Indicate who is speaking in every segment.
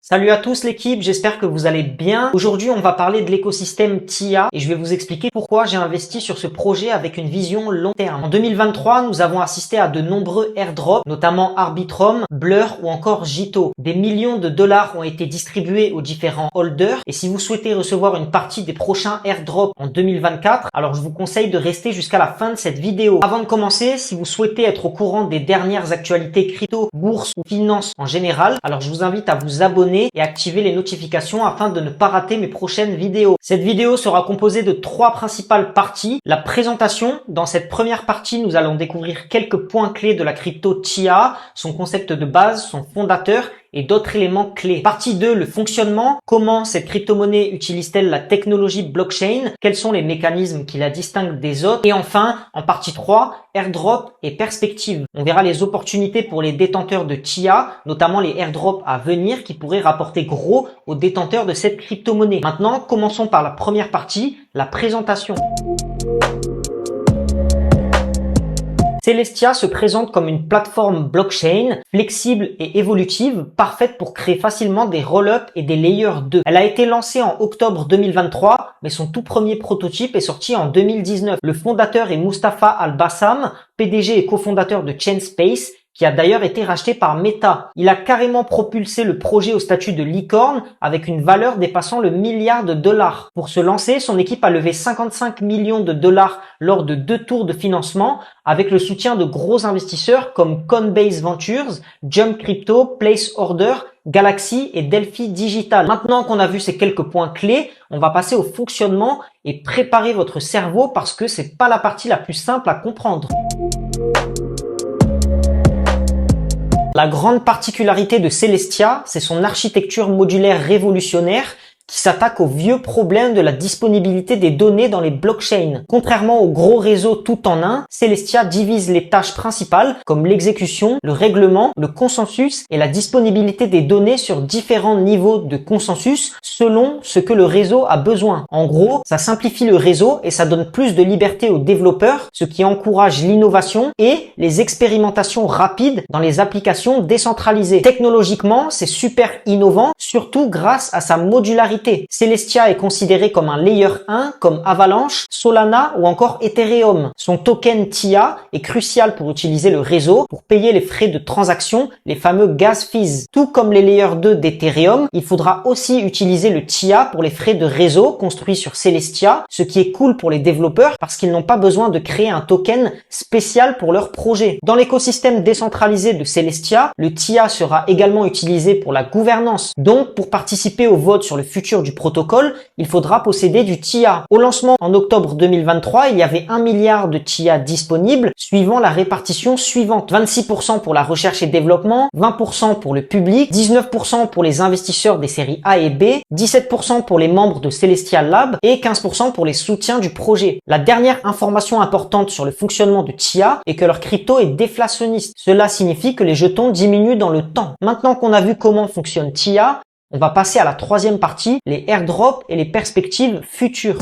Speaker 1: Salut à tous l'équipe, j'espère que vous allez bien. Aujourd'hui, on va parler de l'écosystème TIA et je vais vous expliquer pourquoi j'ai investi sur ce projet avec une vision long terme. En 2023, nous avons assisté à de nombreux airdrops, notamment Arbitrum, Blur ou encore Jito. Des millions de dollars ont été distribués aux différents holders et si vous souhaitez recevoir une partie des prochains airdrops en 2024, alors je vous conseille de rester jusqu'à la fin de cette vidéo. Avant de commencer, si vous souhaitez être au courant des dernières actualités crypto, bourse ou finance en général, alors je vous invite à vous abonner et activer les notifications afin de ne pas rater mes prochaines vidéos. Cette vidéo sera composée de 3 principales parties. La présentation. Dans cette première partie, nous allons découvrir quelques points clés de la crypto TIA, son concept de base, son fondateur et d'autres éléments clés. Partie 2, le fonctionnement. Comment cette crypto-monnaie utilise-t-elle la technologie blockchain? Quels sont les mécanismes qui la distinguent des autres? Et enfin, en partie 3, airdrop et perspective. On verra les opportunités pour les détenteurs de TIA, notamment les airdrops à venir qui pourraient rapporter gros aux détenteurs de cette crypto-monnaie. Maintenant, commençons par la première partie, la présentation. Celestia se présente comme une plateforme blockchain flexible et évolutive, parfaite pour créer facilement des roll-up et des layers 2. Elle a été lancée en octobre 2023, mais son tout premier prototype est sorti en 2019. Le fondateur est Mustafa Al-Bassam, PDG et cofondateur de Chainspace, qui a d'ailleurs été racheté par Meta. Il a carrément propulsé le projet au statut de licorne avec une valeur dépassant le $1 milliard. Pour se lancer, son équipe a levé 55 millions de dollars lors de 2 tours de financement avec le soutien de gros investisseurs comme Coinbase Ventures, Jump Crypto, Place Order, Galaxy et Delphi Digital. Maintenant qu'on a vu ces quelques points clés, on va passer au fonctionnement et préparer votre cerveau parce que c'est pas la partie la plus simple à comprendre. La grande particularité de Celestia, c'est son architecture modulaire révolutionnaire qui s'attaque aux vieux problèmes de la disponibilité des données dans les blockchains. Contrairement aux gros réseaux tout en un, Celestia divise les tâches principales comme l'exécution, le règlement, le consensus et la disponibilité des données sur différents niveaux de consensus selon ce que le réseau a besoin. En gros, ça simplifie le réseau et ça donne plus de liberté aux développeurs, ce qui encourage l'innovation et les expérimentations rapides dans les applications décentralisées. Technologiquement, c'est super innovant, surtout grâce à sa modularité. Celestia est considéré comme un layer 1 comme Avalanche, Solana ou encore Ethereum. Son token TIA est crucial pour utiliser le réseau, pour payer les frais de transaction, les fameux gas fees. Tout comme les layers 2 d'Ethereum, il faudra aussi utiliser le TIA pour les frais de réseau construits sur Celestia, ce qui est cool pour les développeurs parce qu'ils n'ont pas besoin de créer un token spécial pour leur projet. Dans l'écosystème décentralisé de Celestia, le TIA sera également utilisé pour la gouvernance. Donc, pour participer au vote sur le futur du protocole, il faudra posséder du TIA. Au lancement en octobre 2023, il y avait 1 milliard de TIA disponibles suivant la répartition suivante. 26% pour la recherche et développement, 20% pour le public, 19% pour les investisseurs des séries A et B, 17% pour les membres de Celestia Lab et 15% pour les soutiens du projet. La dernière information importante sur le fonctionnement de TIA est que leur crypto est déflationniste. Cela signifie que les jetons diminuent dans le temps. Maintenant qu'on a vu comment fonctionne TIA, on va passer à la troisième partie, les airdrops et les perspectives futures.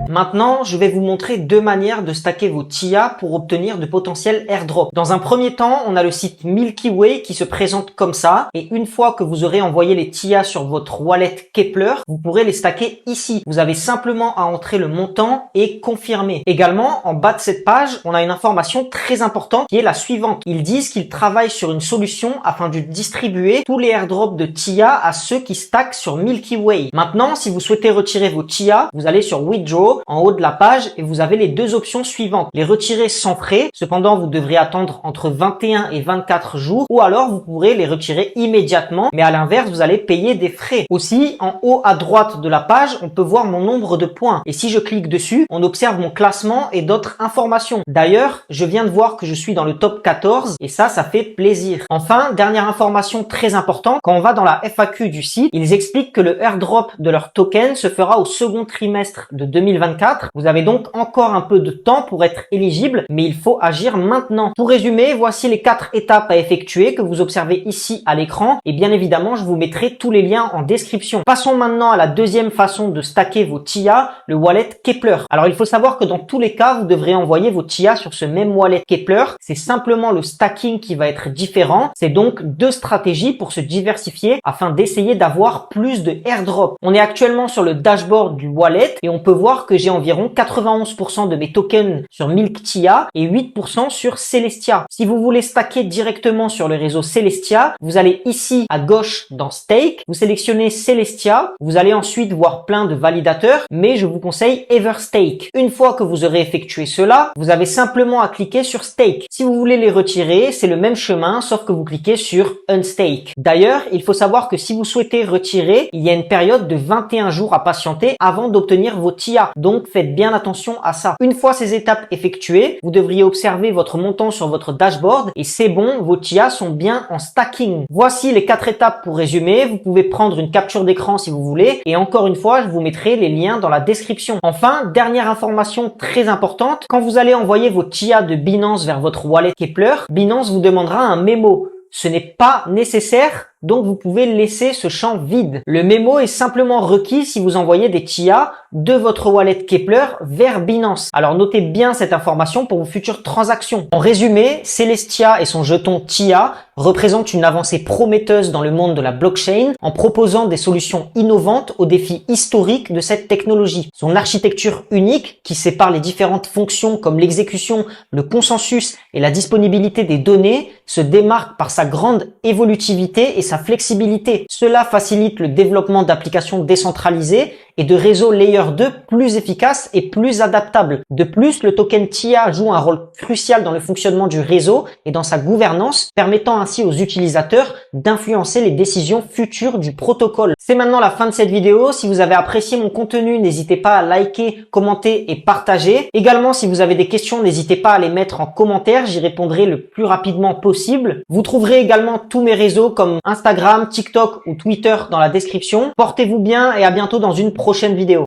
Speaker 1: Maintenant, je vais vous montrer 2 manières de stacker vos TIA pour obtenir de potentiels airdrops. Dans un premier temps, on a le site Milky Way qui se présente comme ça. Et une fois que vous aurez envoyé les TIA sur votre wallet Keplr, vous pourrez les stacker ici. Vous avez simplement à entrer le montant et confirmer. Également, en bas de cette page, on a une information très importante qui est la suivante. Ils disent qu'ils travaillent sur une solution afin de distribuer tous les airdrops de TIA à ceux qui stackent sur Milky Way. Maintenant, si vous souhaitez retirer vos TIA, vous allez sur Withdraw en haut de la page et vous avez les 2 options suivantes. Les retirer sans frais, cependant vous devrez attendre entre 21 et 24 jours ou alors vous pourrez les retirer immédiatement mais à l'inverse vous allez payer des frais. Aussi en haut à droite de la page on peut voir mon nombre de points et si je clique dessus on observe mon classement et d'autres informations. D'ailleurs je viens de voir que je suis dans le top 14 et ça fait plaisir. Enfin dernière information très importante, quand on va dans la FAQ du site ils expliquent que le airdrop de leur token se fera au second trimestre de 2024 2024. Vous avez donc encore un peu de temps pour être éligible, mais il faut agir maintenant. Pour résumer, voici les 4 étapes à effectuer que vous observez ici à l'écran et bien évidemment, je vous mettrai tous les liens en description. Passons maintenant à la deuxième façon de stacker vos TIA, le wallet Keplr. Alors, il faut savoir que dans tous les cas, vous devrez envoyer vos TIA sur ce même wallet Keplr. C'est simplement le stacking qui va être différent. C'est donc 2 stratégies pour se diversifier afin d'essayer d'avoir plus de airdrop. On est actuellement sur le dashboard du wallet et on peut voir que j'ai environ 91% de mes tokens sur Milk TIA et 8% sur Celestia. Si vous voulez stacker directement sur le réseau Celestia, vous allez ici à gauche dans Stake, vous sélectionnez Celestia, vous allez ensuite voir plein de validateurs, mais je vous conseille Everstake. Une fois que vous aurez effectué cela, vous avez simplement à cliquer sur Stake. Si vous voulez les retirer, c'est le même chemin, sauf que vous cliquez sur Unstake. D'ailleurs, il faut savoir que si vous souhaitez retirer, il y a une période de 21 jours à patienter avant d'obtenir vos TIA. Donc, faites bien attention à ça. Une fois ces étapes effectuées, vous devriez observer votre montant sur votre dashboard et c'est bon, vos TIA sont bien en stacking. Voici les 4 étapes pour résumer. Vous pouvez prendre une capture d'écran si vous voulez et encore une fois, je vous mettrai les liens dans la description. Enfin, dernière information très importante, quand vous allez envoyer vos TIA de Binance vers votre wallet Keplr, Binance vous demandera un mémo. Ce n'est pas nécessaire, donc vous pouvez laisser ce champ vide. Le mémo est simplement requis si vous envoyez des TIA de votre wallet Keplr vers Binance. Alors notez bien cette information pour vos futures transactions. En résumé, Celestia et son jeton TIA représentent une avancée prometteuse dans le monde de la blockchain en proposant des solutions innovantes aux défis historiques de cette technologie. Son architecture unique qui sépare les différentes fonctions comme l'exécution, le consensus et la disponibilité des données se démarque par sa grande évolutivité et sa flexibilité. Cela facilite le développement d'applications décentralisées et de réseaux Layer 2 plus efficaces et plus adaptables. De plus, le token TIA joue un rôle crucial dans le fonctionnement du réseau et dans sa gouvernance, permettant ainsi aux utilisateurs d'influencer les décisions futures du protocole. C'est maintenant la fin de cette vidéo. Si vous avez apprécié mon contenu, n'hésitez pas à liker, commenter et partager. Également, si vous avez des questions, n'hésitez pas à les mettre en commentaire. J'y répondrai le plus rapidement possible. Vous trouverez également tous mes réseaux comme Instagram, TikTok ou Twitter dans la description. Portez-vous bien et à bientôt dans une prochaine vidéo.